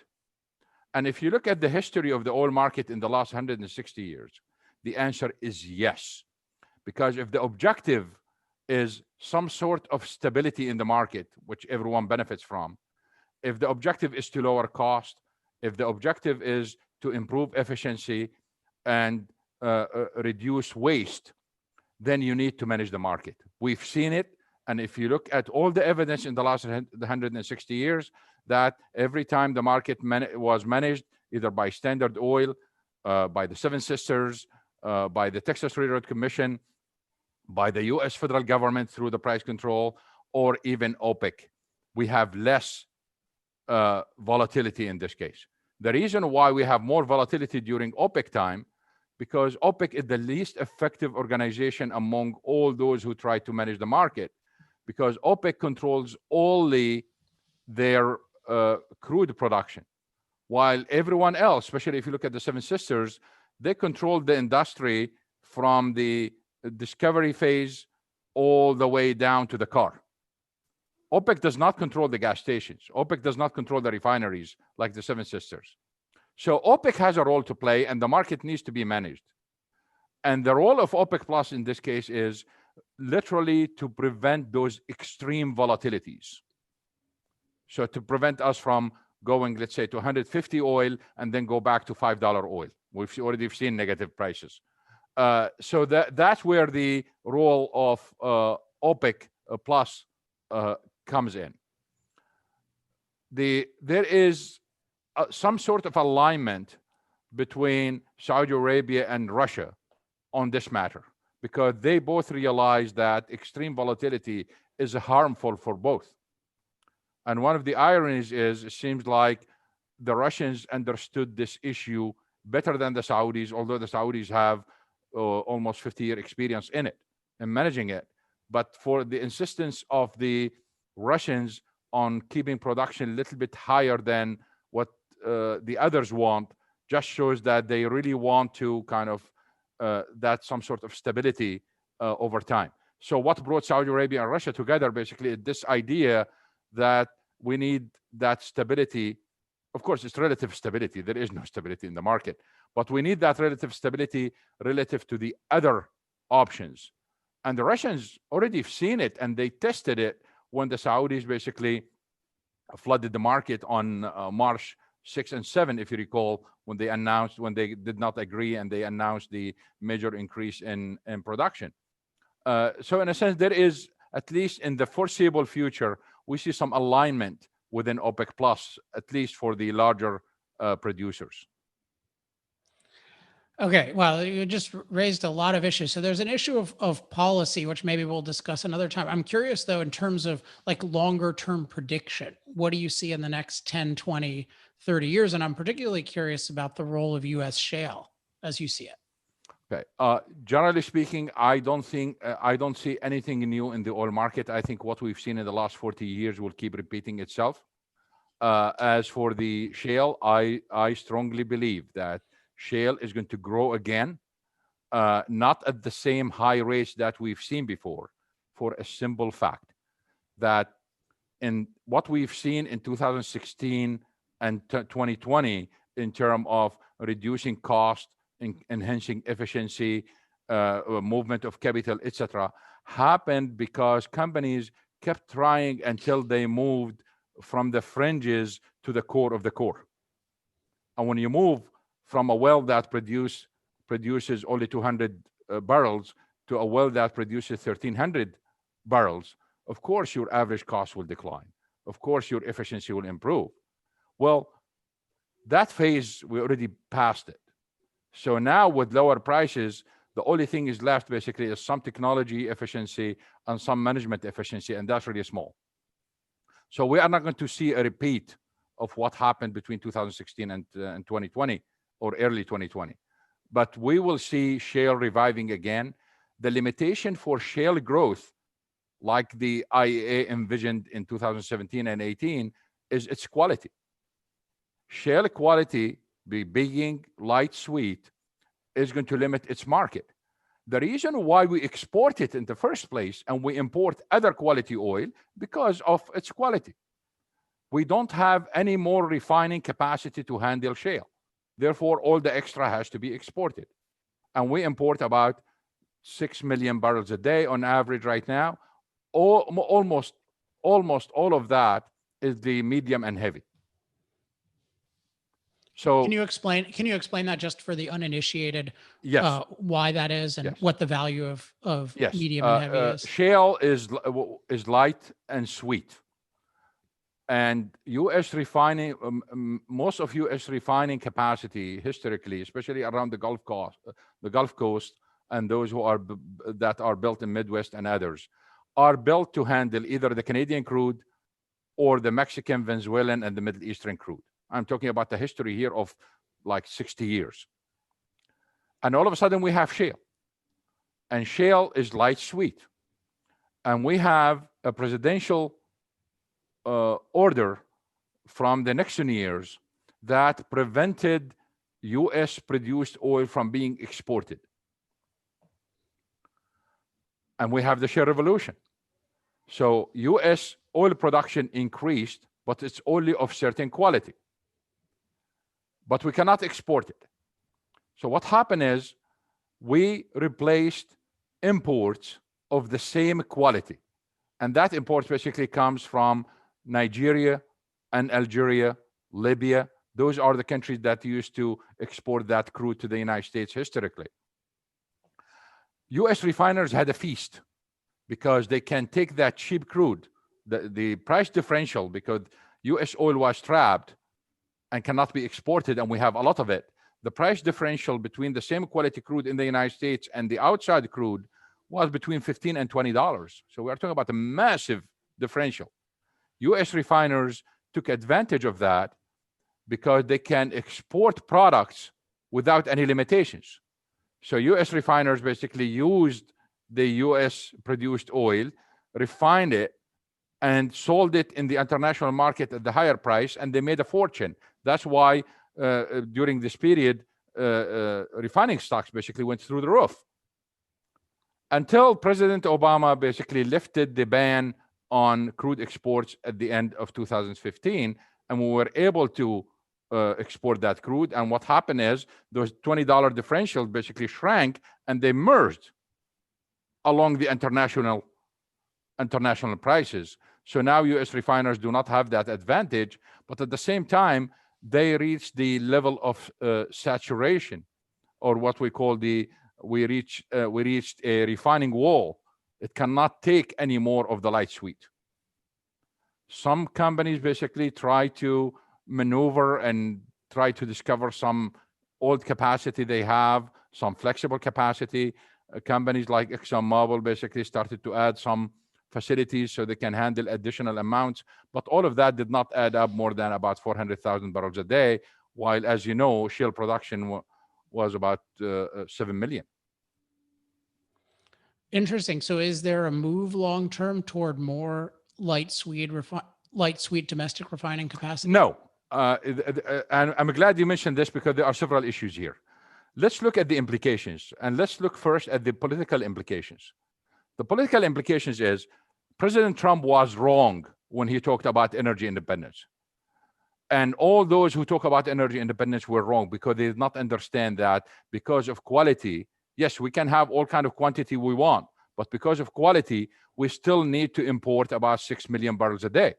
And if you look at the history of the oil market in the last 160 years, the answer is yes. Because if the objective is some sort of stability in the market, which everyone benefits from, if the objective is to lower cost, if the objective is to improve efficiency and reduce waste, then you need to manage the market. We've seen it. And if you look at all the evidence in the last 160 years, that every time the market was managed, either by Standard Oil, by the Seven Sisters, by the Texas Railroad Commission, by the US federal government through the price control, or even OPEC, we have less volatility in this case. The reason why we have more volatility during OPEC time, because OPEC is the least effective organization among all those who try to manage the market, because OPEC controls only their crude production, while everyone else, especially if you look at the Seven Sisters, they control the industry from the discovery phase all the way down to the car. OPEC does not control the gas stations. OPEC does not control the refineries like the Seven Sisters. So OPEC has a role to play, and the market needs to be managed. And the role of OPEC Plus in this case is literally to prevent those extreme volatilities. So to prevent us from going, let's say, to 150 oil and then go back to $5 oil. We've already seen negative prices. So that's where the role of OPEC Plus comes in. There is some sort of alignment between Saudi Arabia and Russia on this matter, because they both realize that extreme volatility is harmful for both. And one of the ironies is, it seems like the Russians understood this issue better than the Saudis, although the Saudis have almost 50-year experience in it and managing it. But for the insistence of the Russians on keeping production a little bit higher than what the others want, just shows that they really want to kind of that some sort of stability over time. So what brought Saudi Arabia and Russia together basically is this idea that we need that stability. Of course, it's relative stability. There is no stability in the market, but we need that relative stability relative to the other options. And the Russians already have seen it, and they tested it when the Saudis basically flooded the market on March 6 and 7, if you recall, when they did not agree and they announced the major increase in production. So in a sense, there is, at least in the foreseeable future, we see some alignment within OPEC Plus, at least for the larger producers. Okay, well, you just raised a lot of issues. So there's an issue of policy, which maybe we'll discuss another time. I'm curious, though, in terms of like longer term prediction, what do you see in the next 10, 20, 30 years? And I'm particularly curious about the role of U.S. shale as you see it. Okay. Generally speaking, I don't see anything new in the oil market. I think what we've seen in the last 40 years will keep repeating itself. As for the shale, I strongly believe that shale is going to grow again, not at the same high rates that we've seen before, for a simple fact that in what we've seen in 2016 and 2020 in terms of reducing cost, enhancing efficiency, movement of capital, etc., happened because companies kept trying until they moved from the fringes to the core of the core. And when you move from a well that produces only 200 barrels to a well that produces 1,300 barrels, of course your average cost will decline. Of course your efficiency will improve. Well, that phase, we already passed it. So now with lower prices, the only thing is left basically is some technology efficiency and some management efficiency, and that's really small. So we are not going to see a repeat of what happened between 2016 and 2020 or early 2020. But we will see shale reviving again. The limitation for shale growth, like the IEA envisioned in 2017 and 18, is its quality. Shale quality, be being light sweet, is going to limit its market. The reason why we export it in the first place and we import other quality oil, because of its quality. We don't have any more refining capacity to handle shale. Therefore, all the extra has to be exported. And we import about 6 million barrels a day on average right now. Almost all of that is the medium and heavy. So can you explain that just for the uninitiated? yes, Why that is and yes, what the value of yes. medium and heavy is? Shale is light and sweet, and U.S. refining, most of U.S. refining capacity historically, especially around the Gulf Coast, and those who are that are built in Midwest and others, are built to handle either the Canadian crude or the Mexican, Venezuelan, and the Middle Eastern crude. I'm talking about the history here of like 60 years. And all of a sudden we have shale. And shale is light sweet. And we have a presidential order from the Nixon years that prevented US produced oil from being exported. And we have the shale revolution. So US oil production increased, but it's only of certain quality. But we cannot export it. So what happened is we replaced imports of the same quality. And that import basically comes from Nigeria and Algeria, Libya. Those are the countries that used to export that crude to the United States historically. US refiners had a feast because they can take that cheap crude, the price differential, because US oil was trapped and cannot be exported, and we have a lot of it. The price differential between the same quality crude in the United States and the outside crude was between $15 and $20. So we're talking about a massive differential. US refiners took advantage of that because they can export products without any limitations. So US refiners basically used the US produced oil, refined it, and sold it in the international market at the higher price, and they made a fortune. That's why during this period, refining stocks basically went through the roof. Until President Obama basically lifted the ban on crude exports at the end of 2015, and we were able to export that crude. And what happened is those $20 differentials basically shrank, and they merged along the international prices. So now US refiners do not have that advantage, but at the same time, they reach the level of saturation, or what we call we reached a refining wall. It cannot take any more of the light sweet. Some companies basically try to maneuver and try to discover some old capacity they have, some flexible capacity. Companies like ExxonMobil basically started to add some facilities so they can handle additional amounts, but all of that did not add up more than about 400,000 barrels a day, while, as you know, shale production was about 7 million. Interesting. So is there a move long-term toward more light sweet domestic refining capacity? No. And I'm glad you mentioned this because there are several issues here. Let's look at the implications, and let's look first at the political implications. The political implications is President Trump was wrong when he talked about energy independence. And all those who talk about energy independence were wrong because they did not understand that because of quality, yes, we can have all kind of quantity we want, but because of quality, we still need to import about 6 million barrels a day.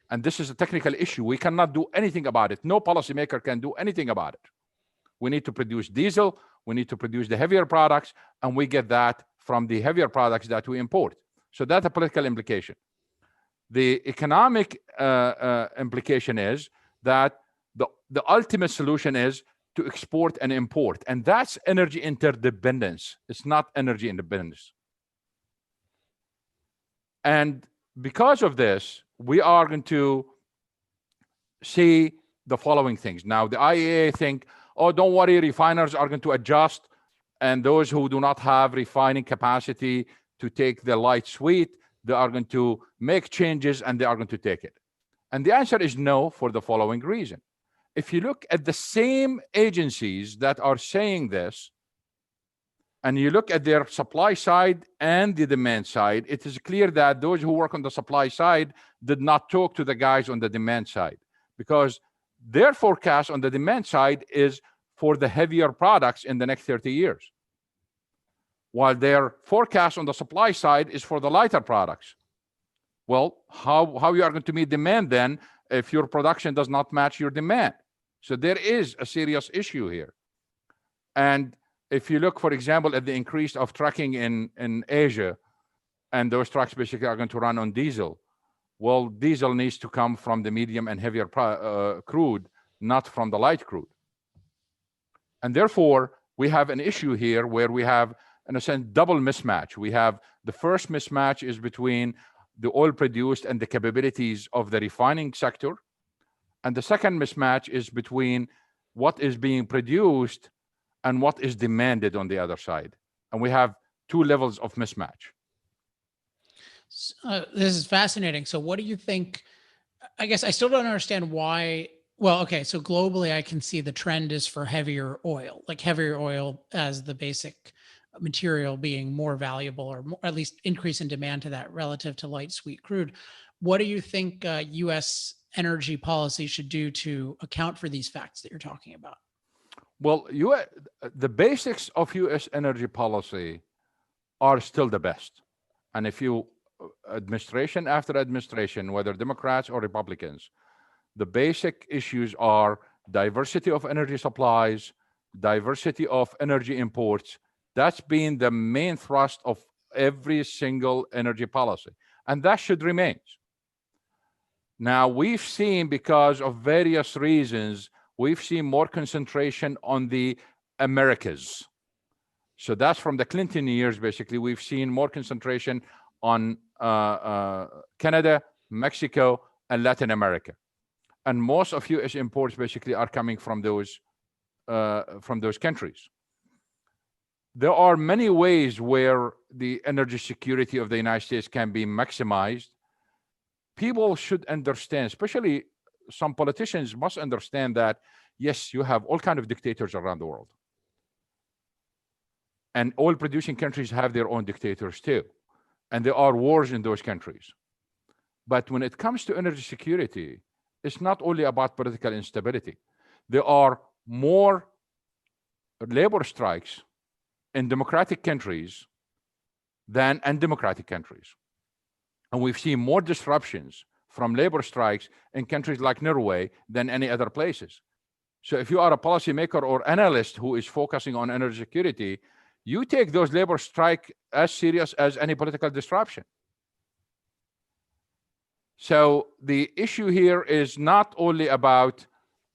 And this is a technical issue. We cannot do anything about it. No policymaker can do anything about it. We need to produce diesel, we need to produce the heavier products, and we get that from the heavier products that we import. So that's a political implication. The economic implication is that the ultimate solution is to export and import, and that's energy interdependence. It's not energy independence. And because of this, we are going to see the following things. Now, the IEA think, oh, don't worry, refiners are going to adjust, and those who do not have refining capacity to take the light sweet, they are going to make changes and they are going to take it. And the answer is no, for the following reason. If you look at the same agencies that are saying this, and you look at their supply side and the demand side, it is clear that those who work on the supply side did not talk to the guys on the demand side, because their forecast on the demand side is for the heavier products in the next 30 years, while their forecast on the supply side is for the lighter products. Well, how you are going to meet demand then if your production does not match your demand? So there is a serious issue here. And if you look, for example, at the increase of trucking in Asia, and those trucks basically are going to run on diesel. Well, diesel needs to come from the medium and heavier crude, not from the light crude. And therefore, we have an issue here where we have, in a sense, double mismatch. We have the first mismatch is between the oil produced and the capabilities of the refining sector. And the second mismatch is between what is being produced and what is demanded on the other side. And we have two levels of mismatch. This is fascinating. So what do you think? I guess I still don't understand why. Well, okay. So globally, I can see the trend is for heavier oil, like heavier oil as the basic material being more valuable, or more, at least increase in demand to that relative to light sweet crude. What do you think U.S. energy policy should do to account for these facts that you're talking about? Well, the basics of U.S. energy policy are still the best. And if you, administration after administration, whether Democrats or Republicans, the basic issues are diversity of energy supplies, diversity of energy imports. That's been the main thrust of every single energy policy. And that should remain. Now, we've seen, because of various reasons, we've seen more concentration on the Americas. So that's from the Clinton years, basically. We've seen more concentration on Canada, Mexico, and Latin America. And most of U.S. imports basically are coming from those countries. There are many ways where the energy security of the United States can be maximized. People should understand, especially some politicians must understand that, yes, you have all kinds of dictators around the world. And oil producing countries have their own dictators too. And there are wars in those countries. But when it comes to energy security, it's not only about political instability. There are more labor strikes in democratic countries than undemocratic countries. And we've seen more disruptions from labor strikes in countries like Norway than any other places. So if you are a policymaker or analyst who is focusing on energy security, you take those labor strikes as serious as any political disruption. So the issue here is not only about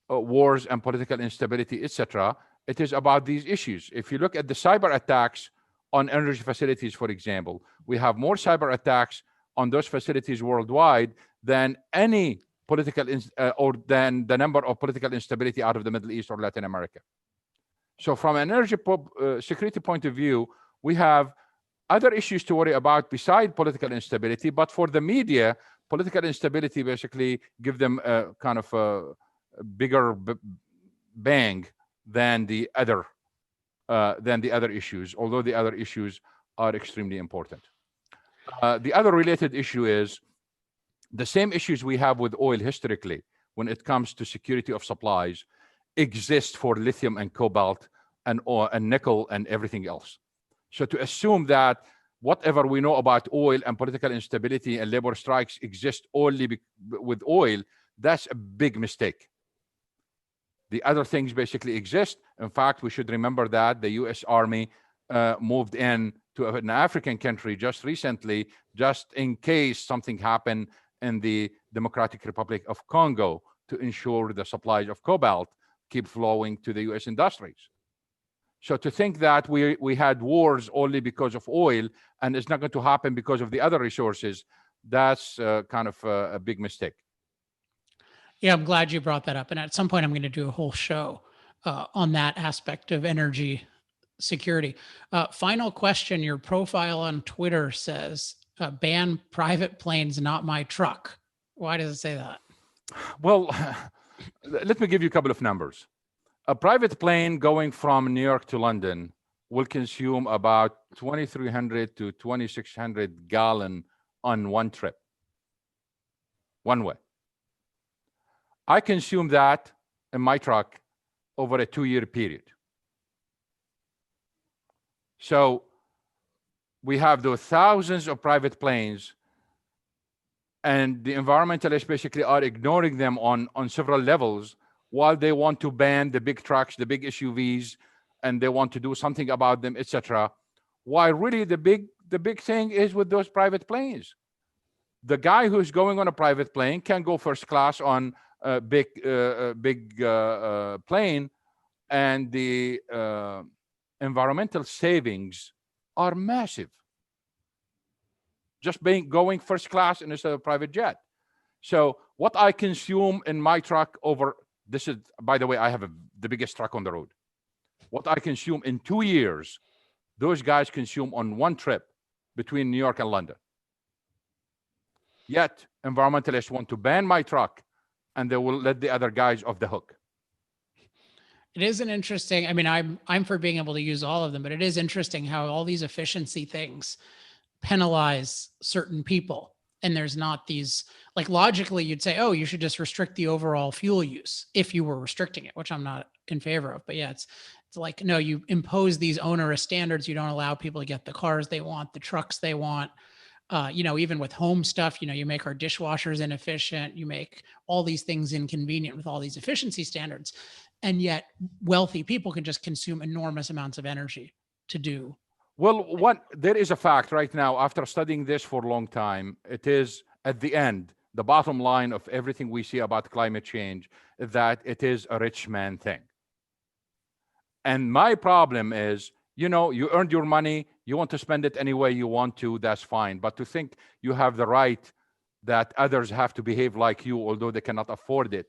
wars and political instability, etc. It is about these issues. If you look at the cyber attacks on energy facilities, for example, we have more cyber attacks on those facilities worldwide than any political or than the number of political instability out of the Middle East or Latin America. So from an energy security point of view, we have other issues to worry about beside political instability. But for the media, political instability basically give them a kind of a bigger bang than the other issues, although the other issues are extremely important. The other related issue is the same issues we have with oil historically when it comes to security of supplies exist for lithium and cobalt and nickel and everything else. So to assume that whatever we know about oil and political instability and labor strikes exist only with oil, that's a big mistake. The other things basically exist. In fact, we should remember that the US Army moved in to an African country just recently, just in case something happened in the Democratic Republic of Congo, to ensure the supplies of cobalt keep flowing to the US industries. So to think that we had wars only because of oil and it's not going to happen because of the other resources, that's kind of a big mistake. Yeah, I'm glad you brought that up. And at some point, I'm going to do a whole show on that aspect of energy security. Final question. Your profile on Twitter says, ban private planes, not my truck. Why does it say that? Well, let me give you a couple of numbers. A private plane going from New York to London will consume about 2,300 to 2,600 gallons on one trip, one way. I consume that in my truck over a 2-year period. So we have those thousands of private planes And the environmentalists basically are ignoring them on several levels, while they want to ban the big trucks, the big SUVs, and they want to do something about them, etc. Why really the big thing is with those private planes. The guy who's going on a private plane can go first class on a big plane, and the environmental savings are massive. Just going first class instead of a private jet. So what I consume in my truck this is, by the way, I have the biggest truck on the road. What I consume in 2 years, those guys consume on one trip between New York and London. Yet environmentalists want to ban my truck, and they will let the other guys off the hook. It is an interesting, I mean, I'm for being able to use all of them, but it is interesting how all these efficiency things penalize certain people. And there's not these, like, logically you'd say, oh, you should just restrict the overall fuel use if you were restricting it, which I'm not in favor of. But yeah, it's like, no, you impose these onerous standards. You don't allow people to get the cars they want, the trucks they want. Even with home stuff, you make our dishwashers inefficient. You make all these things inconvenient with all these efficiency standards. And yet wealthy people can just consume enormous amounts of energy to do. Well, there is a fact right now, after studying this for a long time, it is at the end, the bottom line of everything we see about climate change, that it is a rich man thing. And my problem is, you earned your money, you want to spend it any way you want to, that's fine. But to think you have the right that others have to behave like you, although they cannot afford it,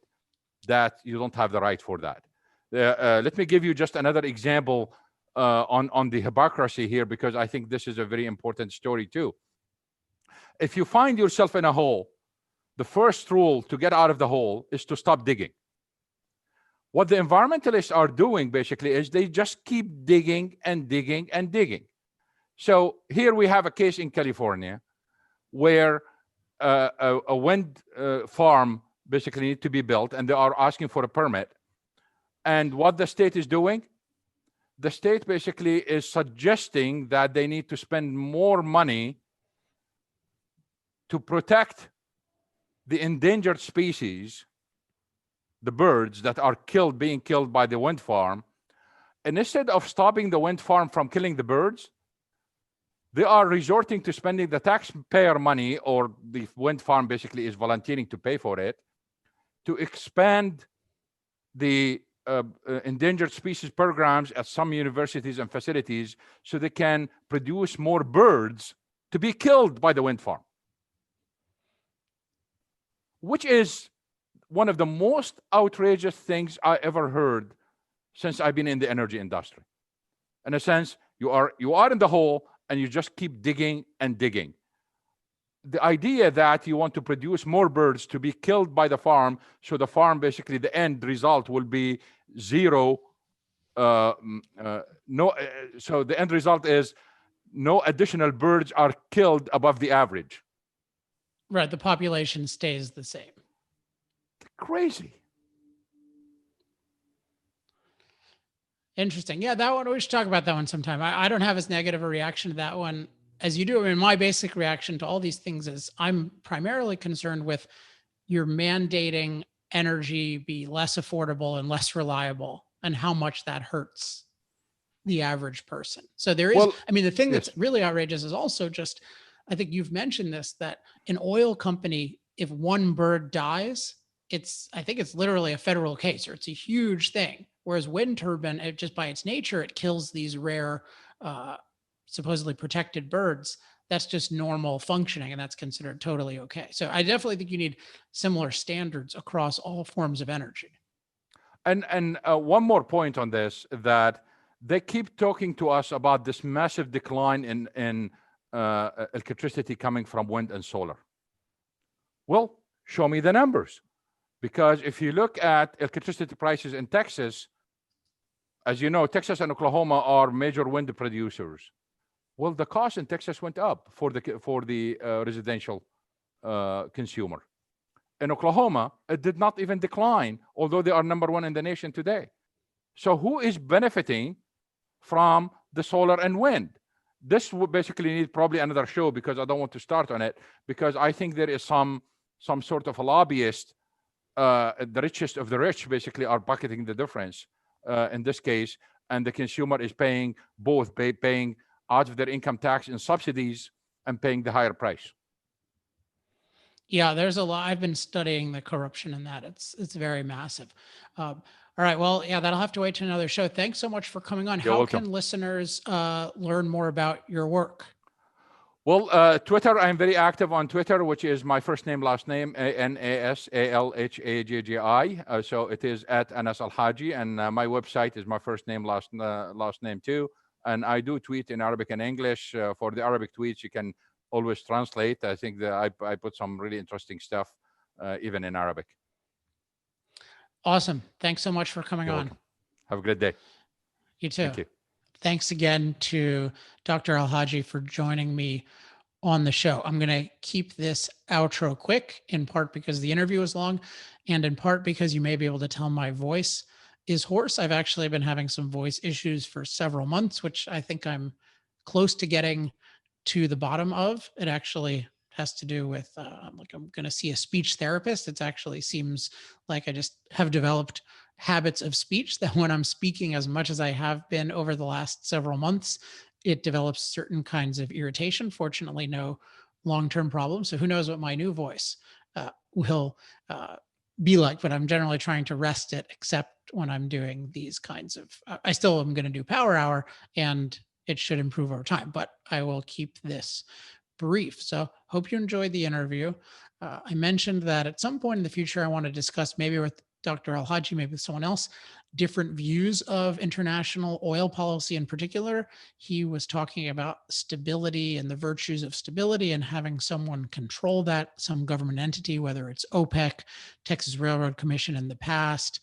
that you don't have the right for that. Let me give you just another example on the hypocrisy here, because I think this is a very important story too. If you find yourself in a hole, the first rule to get out of the hole is to stop digging. What the environmentalists are doing basically is they just keep digging and digging and digging. So here we have a case in California where a wind farm basically needs to be built, and they are asking for a permit. And what the state is doing, the state basically is suggesting that they need to spend more money to protect the endangered species, the birds that are being killed by the wind farm. And instead of stopping the wind farm from killing the birds, they are resorting to spending the taxpayer money, or the wind farm basically is volunteering to pay for it, to expand the endangered species programs at some universities and facilities so they can produce more birds to be killed by the wind farm, which is one of the most outrageous things I ever heard since I've been in the energy industry. In a sense, you are in the hole and you just keep digging and digging. The idea that you want to produce more birds to be killed by the farm, so the farm basically, the end result will be zero. So the end result is no additional birds are killed above the average. Right. The population stays the same. Crazy. Interesting. Yeah, that one, we should talk about that one sometime. I don't have as negative a reaction to that one as you do. I mean, my basic reaction to all these things is I'm primarily concerned with you're mandating energy be less affordable and less reliable, and how much that hurts the average person. So there is, the thing that's really outrageous is also just, I think you've mentioned this, that an oil company, if one bird dies, I think it's literally a federal case, or it's a huge thing. Whereas wind turbine, just by its nature, it kills these rare, supposedly protected birds. That's just normal functioning, and that's considered totally okay. So I definitely think you need similar standards across all forms of energy. And one more point on this, that they keep talking to us about this massive decline in electricity coming from wind and solar. Well, show me the numbers. Because if you look at electricity prices in Texas, as you know, Texas and Oklahoma are major wind producers. Well, the cost in Texas went up for the residential consumer. In Oklahoma, it did not even decline, although they are number one in the nation today. So who is benefiting from the solar and wind? this would basically need probably another show, because I don't want to start on it, because I think there is some sort of a lobbyist, the richest of the rich basically are pocketing the difference in this case, and the consumer is paying both, paying out of their income tax and subsidies and paying the higher price. Yeah, there's a lot. I've been studying the corruption in that. It's very massive. All right. Well, yeah, that'll have to wait to another show. Thanks so much for coming on. You're How welcome. can listeners learn more about your work? Well, Twitter, I'm very active on Twitter, which is my first name, last name, Anas Alhajji. So it is at Anas Alhajji, and my website is my first name, last name too. And I do tweet in Arabic and English. For the Arabic tweets, you can always translate. I think that I put some really interesting stuff, even in Arabic. Awesome. Thanks so much for coming You're on. welcome. Have a great day. You too. Thank you. Thanks again to Dr. Alhajji for joining me on the show. I'm going to keep this outro quick, in part because the interview is long, and in part because you may be able to tell my voice is hoarse. I've actually been having some voice issues for several months, which I think I'm close to getting to the bottom of. It actually has to do with like I'm going to see a speech therapist. It actually seems like I just have developed habits of speech that when I'm speaking as much as I have been over the last several months, it develops certain kinds of irritation. Fortunately, no long-term problems. So who knows what my new voice will be like, but I'm generally trying to rest it, except when I'm doing these kinds of, I still am going to do Power Hour, and it should improve over time, but I will keep this brief. So hope you enjoyed the interview. I mentioned that at some point in the future, I want to discuss, maybe with Dr. Alhajji, maybe with someone else, different views of international oil policy in particular. He was talking about stability and the virtues of stability and having someone control that, some government entity, whether it's OPEC, Texas Railroad Commission in the past,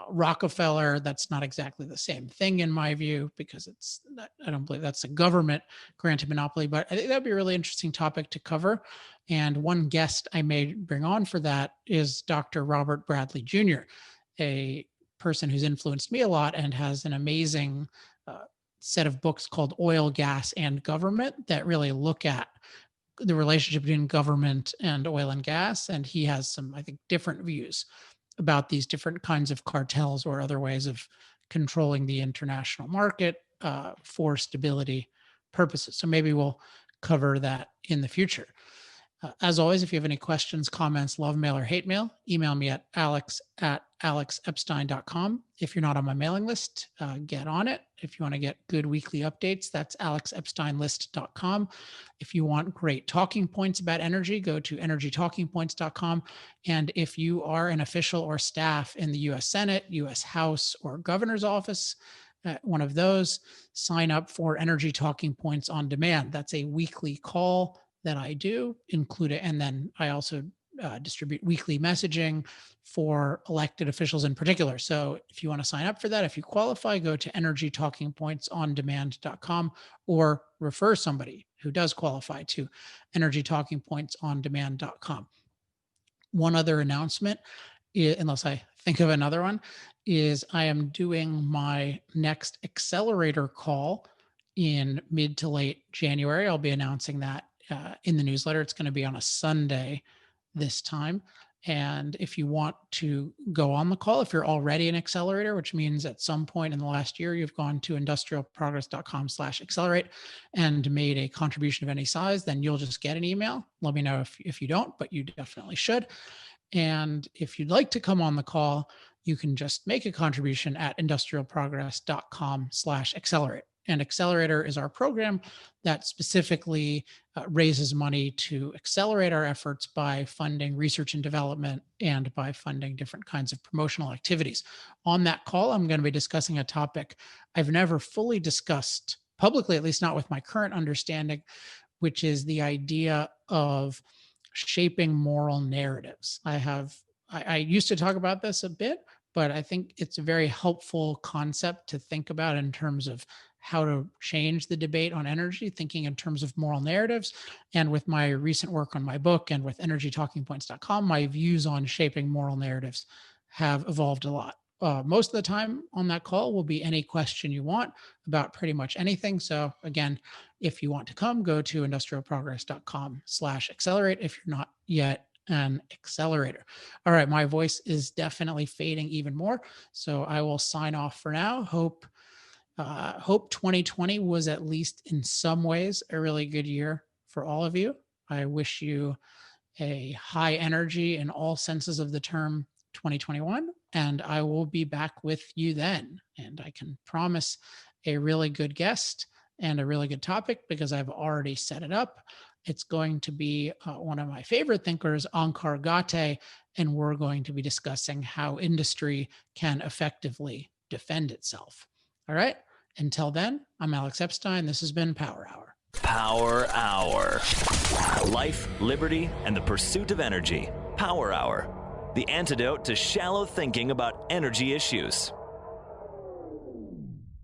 Rockefeller. That's not exactly the same thing in my view, because it's not, I don't believe that's a government granted monopoly, but I think that'd be a really interesting topic to cover. And one guest I may bring on for that is Dr. Robert Bradley Jr., a person who's influenced me a lot and has an amazing set of books called Oil, Gas, and Government that really look at the relationship between government and oil and gas. And he has some, I think, different views about these different kinds of cartels or other ways of controlling the international market for stability purposes. So maybe we'll cover that in the future. As always, if you have any questions, comments, love mail, or hate mail, email me at alex@alexepstein.com. If you're not on my mailing list, get on it. If you want to get good weekly updates, that's alexepsteinlist.com. If you want great talking points about energy, go to energytalkingpoints.com. And if you are an official or staff in the U.S. Senate, U.S. House, or Governor's Office, one of those, sign up for Energy Talking Points on Demand. That's a weekly call that I do include it. And then I also distribute weekly messaging for elected officials in particular. So if you want to sign up for that, if you qualify, go to energytalkingpointsondemand.com or refer somebody who does qualify to energytalkingpointsondemand.com. One other announcement, unless I think of another one, is I am doing my next accelerator call in mid to late January. I'll be announcing that in the newsletter. It's going to be on a Sunday this time. And if you want to go on the call, if you're already an accelerator, which means at some point in the last year, you've gone to industrialprogress.com/accelerate and made a contribution of any size, then you'll just get an email. Let me know if you don't, but you definitely should. And if you'd like to come on the call, you can just make a contribution at industrialprogress.com/accelerate. And Accelerator is our program that specifically raises money to accelerate our efforts by funding research and development and by funding different kinds of promotional activities. On that call, I'm going to be discussing a topic I've never fully discussed publicly, at least not with my current understanding, which is the idea of shaping moral narratives. I used to talk about this a bit, but I think it's a very helpful concept to think about in terms of how to change the debate on energy, thinking in terms of moral narratives. And with my recent work on my book and with energytalkingpoints.com, my views on shaping moral narratives have evolved a lot. most of the time on that call will be any question you want about pretty much anything. So again, if you want to come, go to industrialprogress.com/accelerate if you're not yet an accelerator. All right, my voice is definitely fading even more, so I will sign off for now. Hope 2020 was at least in some ways a really good year for all of you. I wish you a high energy in all senses of the term 2021, and I will be back with you then. And I can promise a really good guest and a really good topic because I've already set it up. It's going to be one of my favorite thinkers, Ankar Ghate, and we're going to be discussing how industry can effectively defend itself. All right. Until then, I'm Alex Epstein. This has been Power Hour. Power Hour. Life, liberty, and the pursuit of energy. Power Hour. The antidote to shallow thinking about energy issues.